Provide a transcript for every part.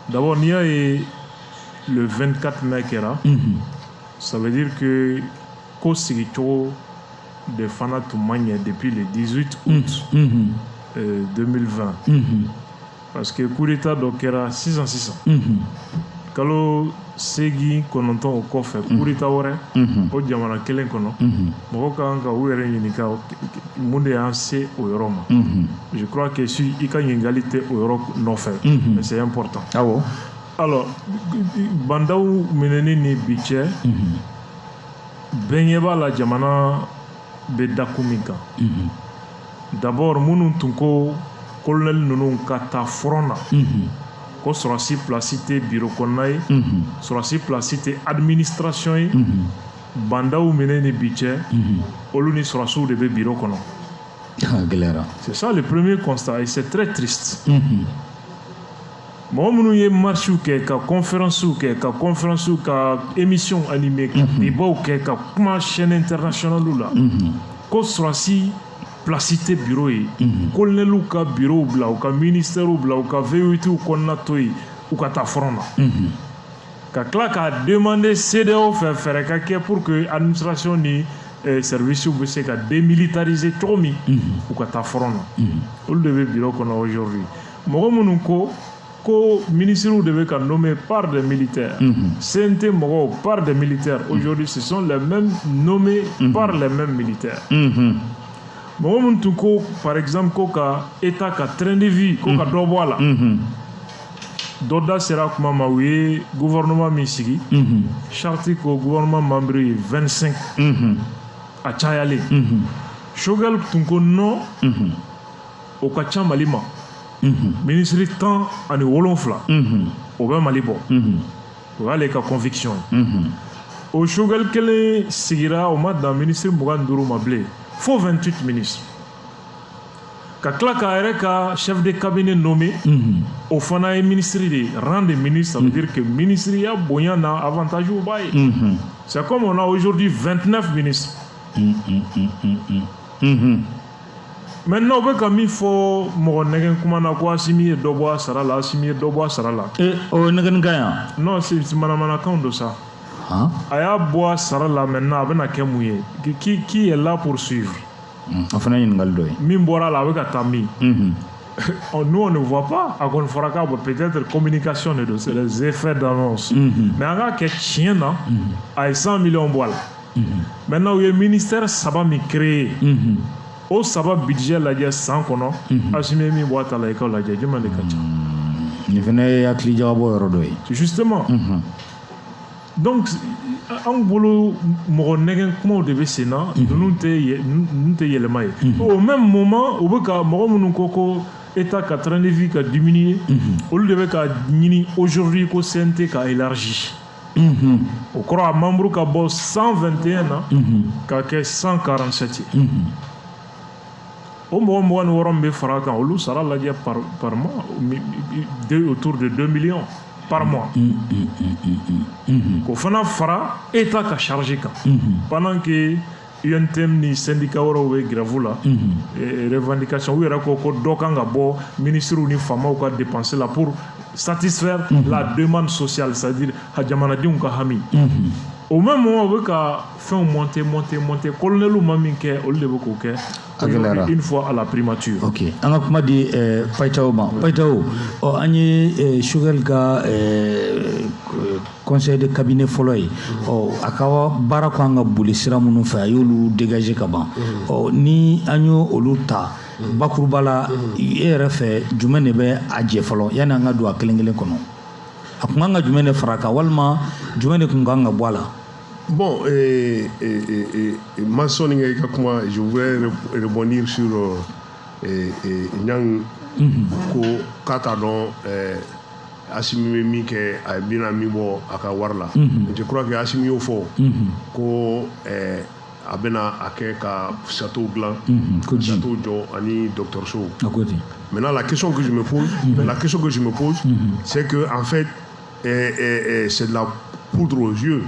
D'abord, il y a le 24 mai qui est là. Ça veut dire que Kosigito de Fana Toumania depuis le 18 août 2020. Parce que coup d'état donc era 600. Kalo segi kononton au coffre coup d'état ore o jamana kelen kono moko kanga were yinika munde anse au Roma. Je crois que si il y a une égalité au Europe non fait mais c'est important. Ah bon? Alors bandaw menene ni biche benyeba la jamana be dakumika. D'abord munu tunko colonel nunu kata frona ko sorasi placité bureau konnaye sorasi placité administration bandaw menene biche oluni sorasu de be bureau kono. C'est ça le premier constat et c'est très triste. Moi, je marche ka conférence ka émission animée ka débat ka chaîne internationale là. Ko sorasi placité bureau yi colonel ka bureau bla ka ministère bla ka VUT ko natoyi ou ka ta frona. Ka kla ka demander CDO faire ka pour que administration ni service ou se ka démilitariser tomi ou ka ta frona. On devait bureau qu'on a aujourd'hui. Mo munu ko ministre devait être nommé par des militaires. CNT Moro par des militaires. Aujourd'hui, ce sont les mêmes nommés par les mêmes militaires. Par exemple, Koka État ka train de vie, Koka Doboala. Doda sera comme Maoué, gouvernement Misigi. Charti ko gouvernement membre 25 à Tchayale. Shogal Tunko non au Kacha Malima. Ministre temps ani wolonfla o be mali bo o ale ka conviction o shogal kele sigira o madam ministre Muganduru Mable faut 28 ministres ka klaka ereka chef de cabinet nommé au fana ministre de rang de ministre, ça veut dire que ministre ya bonya na avantage au bail. C'est comme on a aujourd'hui 29 ministres. Maintenant, il faut que Assimi Doboa Sarala, Assimi Doboa Sarala. Non, c'est Manamanakan de ça. Aya Boa Sarala maintenant avec Kemouye. Qui est là pour suivre? Mimbora là avec Atami. Nous, on ne voit pas. À Konforaka, peut-être communication de les effets d'annonce. Mais on a que chien, à 100 millions de bois. Maintenant, le ministère, ça va me créer. Au sabbat budget la sans kono assumé mi boîte à l'école la jema de kacha ni venait à Klijabo Rodoi justement donc en bolo mo negen comment devait sénat nous te yelemay au même moment au beka mo munu koko état 80 de vie qui a diminué au lieu de ka nini aujourd'hui ko CNT ka élargi au croit membre ka bo 121 ans ka 147 au moment où on me fera quand on sera là par mois autour de 2 millions par mois. Qu'on fera état qu'à charger pendant que UNTM ni syndicat ou grave là revendication ou era ko dokanga bo ministre ou ni fama ou quoi dépenser là pour satisfaire la demande sociale, c'est-à-dire hajamana di unka hami. Au même moment où on fait monter colonel ou maminke au lieu de une fois à la primature. Ok. On a comment dit Paitao o ani sugar ga conseil de cabinet folloy o akawa barako anga bulisira munu fa yolu dégager kaban o ni anyo oluta bakurbala ERF jumene be aje follow yana anga do akelengele kono akunganga jumene faraka walma jumene kunganga bwala. Bon, je voudrais rebondir sur Nyang ko Katadon Assimi Mike a bien ami bo akawarla. Je crois que Assimi Ofo ko abena akeka château blanc château jo ani Dr Show. Maintenant la question que je me pose, c'est que en fait c'est de la poudre aux yeux.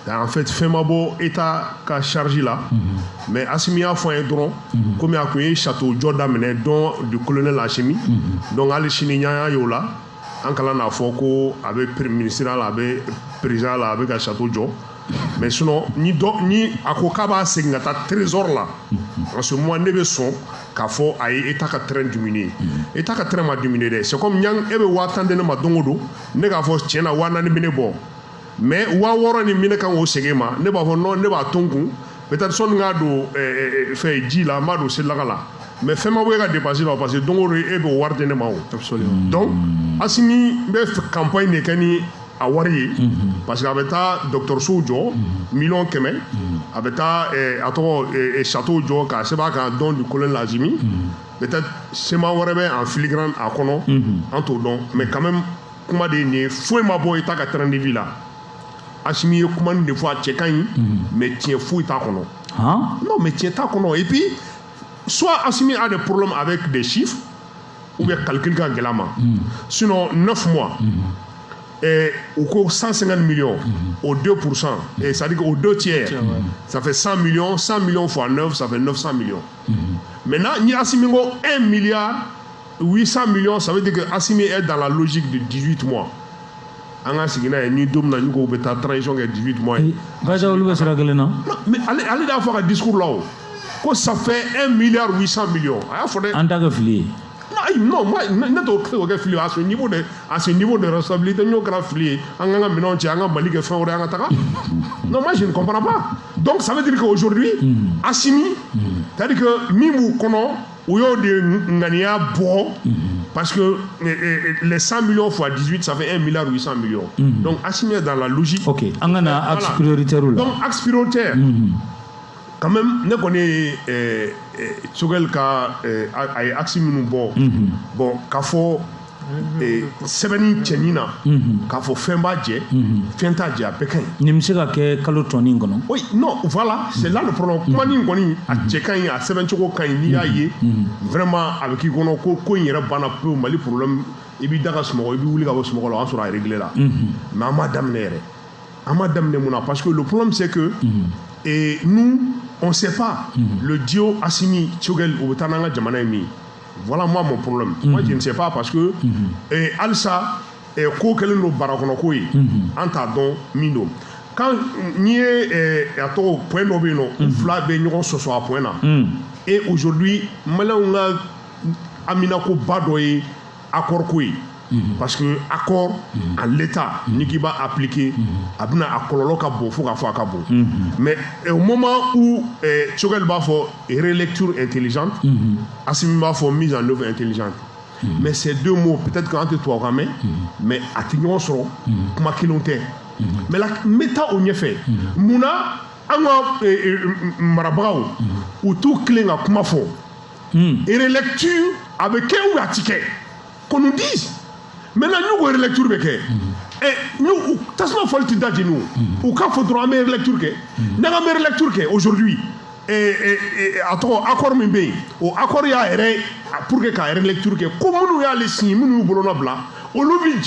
En fait, Femabo état qu'a chargé là, mais Assimia font un drone, comme il y a un château Jordan, dont du colonel Hachimi, donc Alé Chininya Yola, an kala n'a fɔ ko a bɛ ministre la a bɛ président la a bɛ ka château jɔ mais sinon ni a ko k'a b'a segin ka taa trésor la en ce moment ne bɛ sɔn k'a fɔ a ye État ka train diminuer État ka train ma diminuer dɛ c'est comme ɲan e bɛ 1000 di ne ma don o don ne k'a fɔ tiɲɛ na 4000 bɛ ne bɔ mais 6000 ni min kan k'o segin ma ne b'a fɔ non ne b'a to n kun peut-être sɔnni k'a don fɛn ji la n b'a don selilaga la mais fɛn ma bɔ e ka dépense la parce que don o don e b'o wari di ne ma o absolument donc Assimi bɛ campagne de kɛ ni a wari ye parce que a bɛ taa dɔgɔtɔrɔsow jɔ miliyɔn 100 a bɛ taa a tɔgɔ château jɔ k'a sɛbɛn a kan don du colonel Assimi peut-être sema wɛrɛ bɛ en filigrane a kɔnɔ an t'o dɔn mais quand même kuma de ye nin ye foyi ma bɔ État ka train de vie la Assimi ye kuma nin de fɔ a cɛ ka ɲi mais tiɲɛ foyi t'a kɔnɔ non mais tiɲɛ t'a kɔnɔ et puis soit Assimi a des problèmes avec des chiffres ou bien calcul ka gɛlɛn ma sinon 9 mois ou quoi 150 millions au 2%, et ça dit qu'au 2 tiers, ça fait 100 millions fois 9, ça fait 900 millions. Maintenant, ni Assimi 1 milliard 800 millions, ça veut dire que Assimi est dans la logique de 18 mois. En Assigna, ni Domna, ni Gobeta, trahison de 18 mois. Mais allez d'avoir un discours là-haut. Ça fait 1 milliard 800 millions. En tant que flic. Non, moi, à ce niveau de responsabilité, nous avons flié. Non, moi, je ne comprends pas. Donc, ça veut dire qu'aujourd'hui, Assimi, c'est-à-dire que Mimou Kono, où il y a des Ngania Bo, parce que les 100 millions fois 18, ça fait 1 milliard 800 millions. Donc, Assimi est dans la logique. Ok, on a un axe prioritaire. Donc, axe prioritaire. Quand même, ne connaît Tsogel ka ay aksi minnu bɔ bon k'a fɔ sɛbɛnni cɛnin na k'a fɔ fɛn b'a jɛ fɛn t'a jɛ a bɛɛ ka ɲi nin bɛ se ka kɛ kalo tɔni in kɔnɔ oui non voilà c'est là le problème kuma nin kɔni a cɛ ka ɲi a sɛbɛn cogo ka ɲi n'i y'a ye vraiment a bɛ k'i kɔnɔ ko in yɛrɛ banna pewu Mali problème i b'i da ka sunɔgɔ i b'i wuli ka bɔ sunɔgɔ la o y'a sɔrɔ a réglé la mais an m'a daminɛ yɛrɛ an m'a daminɛ mun na parce que le problème c'est que et nous on ne sait pas le duo Assimi Tsogel ou Tananga Djamanami. Voilà moi mon problème. Moi je ne sais pas parce que Alsa et Kokelino Barakonokoi Antadon Mino. Quand ni à ton point d'obéno, Fla Benyon se soit à point là. Et aujourd'hui, Malanga Aminako Badoye accord Koui. Parce que accord à l'État qui va appliquer abna akololo ka bon faut ka fa ka bon mais au moment où Tsogel va faire relecture intelligente Assimi va faire mise en œuvre intelligente mais ces deux mots peut-être qu'entre toi quand même mais atignon seront kuma kilonté mais la méta au fait muna anga marabao ou tout clinga kuma fo et relecture avec un ou ticket qu'on nous dise. Maintenant, nous avons une lecture. Et nous, tasma folti d'adji nous. Ou quand faudra une lecture. Nous avons une lecture aujourd'hui. Et accord mimbe. Ou accord ya ere pour que ka une lecture. Comme nous ya les signes, nous bolona bla. Au lobby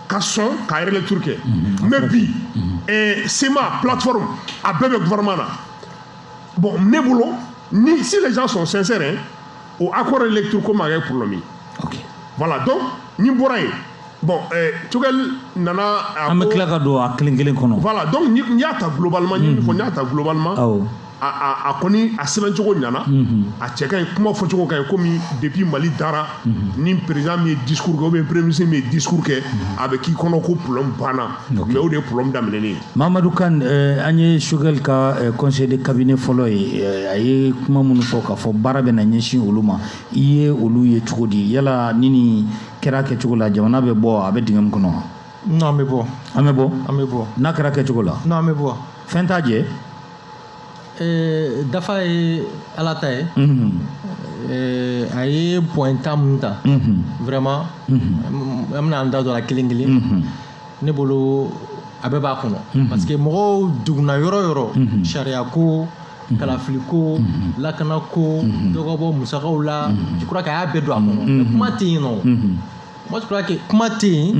ka son ka une lecture. Mais puis, c'est ma plateforme à bébé gouvernement. Bon, nebolo, ni si les gens sont sincères, au accord lecture comme avec pour l'homme. Ok. Voilà, donc, ni boraye. Bon, Tsogel nana. Voilà, donc, n'y a ta globalement, n'y a ta globalement. A koni a sɛbɛn cogo ɲana a cɛ ka ɲi kuma fɔ cogo ka ɲi komi depuis Mali dara ni président min ye discours kɛ ou bien premier ministre min ye discours kɛ a bɛ k'i kɔnɔ ko problème banna mais o de ye problème daminɛnen ye. Mamadou Kane an ye Tsogel ka conseil de cabinet fɔlɔ ye a ye kuma minnu fɔ k'a fɔ baara bɛ na ɲɛsin olu ma i ye olu ye cogo di yala ni nin kɛra kɛcogo la jamana bɛ bɔ a bɛ dingɛ min kɔnɔ. Non an bɛ bɔ. An bɛ bɔ. An bɛ bɔ. N'a kɛra kɛcogo la. Non an bɛ bɔ. Fɛn t'a jɛ. Dafa ye ala ta ye a ye point tan mun ta vraiment an bɛna an da don a la kelen kelen ne bolo a bɛɛ b'a kɔnɔ parce que mɔgɔw duguna yɔrɔ yɔrɔ sariya ko kalafili ko lakana ko dɔ ka bɔ musakaw la je crois que a y'a bɛɛ don a kɔnɔ mais kuma tɛ yen nɔ moi je crois que kuma tɛ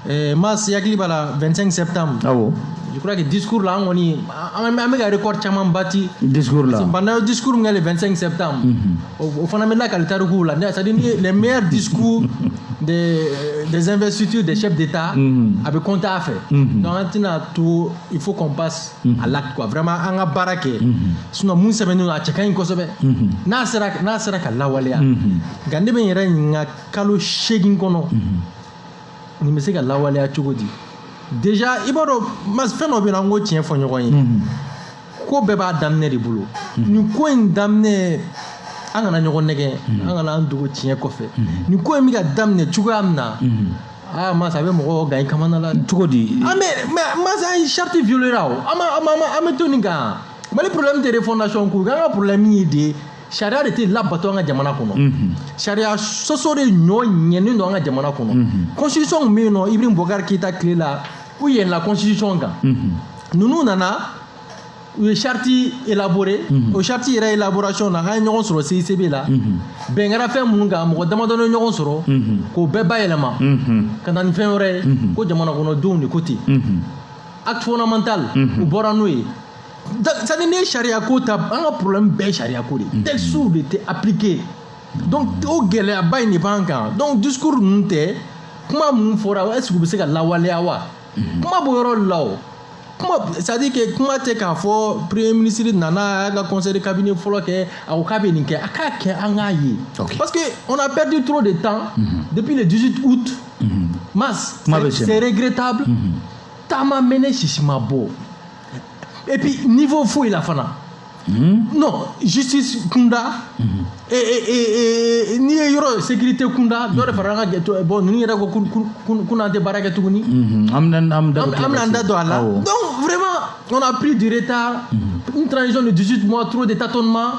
yen mars yakili b'a la 25 septembre je crois que discours là on est un record caman bâti discours là pendant le discours le 25 septembre au fond on a là c'est-à-dire les meilleurs discours des investitures des chefs d'État a bɛ compter a fɛ donc an tɛna to il faut qu'on passe à l'acte quoi vraiment an ka baara kɛ sinon mun sɛbɛnnen don a cɛ ka ɲi kosɛbɛ n'a sera ka lawaleya nka ne bɛ n yɛrɛ ɲininka kalo 8 kɔnɔ nin bɛ se ka lawaleya cogo di déjà i b'a dɔn fɛn dɔ bɛ yen an k'o tiɲɛ fɔ ɲɔgɔn ye ko bɛɛ b'a daminɛ de bolo nin ko in daminɛ an kana ɲɔgɔn nɛgɛ an kana an dogo tiɲɛ kɔfɛ nin ko in bɛ ka daminɛ cogoya min na masa a bɛ mɔgɔ gan i kamana la cogo di masa an ye charte violera o an bɛ to nin kan Mali problème tɛ refondation ko an ka problème ye de sariya de tɛ labato an ka jamana kɔnɔ sariya sɔsɔ de ɲɔ ɲɛnen don an ka jamana kɔnɔ constitution min bɛ yen nɔ Ibrahim Boubacar Keïta tile la u yɛlɛnna constitution kan ninnu nana u ye charte élaboré o charte yɛrɛ élaboration na an ye ɲɔgɔn sɔrɔ CICB la bɛn kɛra fɛn minnu kan mɔgɔ damadɔ ye ɲɔgɔn sɔrɔ k'o bɛɛ bayɛlɛma ka na ni fɛn wɛrɛ ye ko jamana kɔnɔdenw de ko ten acte fondamental u bɔra n'o ye c'est à dire ne ye sariya ko ta an ka problème bɛɛ ye sariya ko de textes de tɛ appliqué donc o gɛlɛyaba in de b'an kan donc discours ninnu tɛ kuma minnu fɔra est ce que u bɛ se ka lawaleya wa kuma b'o yɔrɔ la o c'est à dire que kuma tɛ k'a fɔ premier ministre nana a y'a ka conseil de cabinet fɔlɔ kɛ a ko k'a bɛ nin kɛ a k'a kɛ an k'a ye parce que on a perdu trop de temps depuis le 18 août mars c'est regrettable taama mɛnɛ sisi ma bɔ et puis niveau foyi la fana non justice kunda n'i ye yɔrɔ sécurité kunda dɔ de fara an ka bon ninnu yɛrɛ ko kunna an tɛ baara kɛ tuguni an bɛna an da don a la donc vraiment on a pris du retard une transition de 18 mois trop de tâtonnement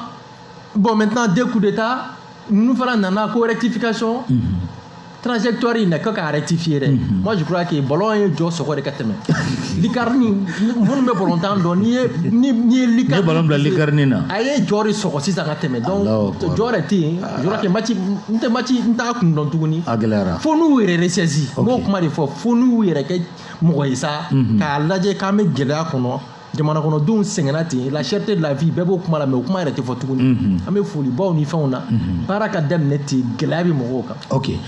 bon maintenant 2 coups d'état ninnu fana nana ko rectification trajectoire in na ka rectifier dɛ moi je crois que ballon ye jɔ sɔgɔ de ka tɛmɛ likarni minnu bɛ ballontan dɔn n'i ye likarni ballon bila likarni na a ye jɔ de sɔgɔ sisan ka tɛmɛ donc jɔ yɛrɛ tɛ yen je crois que match n t'a kun dɔn tuguni a gɛlɛyara fo n'u yɛrɛ ressaisi n b'o kuma de fɔ fo n'u yɛrɛ kɛ mɔgɔ ye sa k'a lajɛ k'an bɛ gɛlɛya kɔnɔ jamana kɔnɔdenw sɛgɛnna ten la cherté de la vie bɛɛ b'o kuma la mais o kuma yɛrɛ tɛ fɔ tuguni an bɛ folibaw ni fɛnw na baara ka daminɛ ten gɛlɛya bɛ mɔgɔw kan. Ok.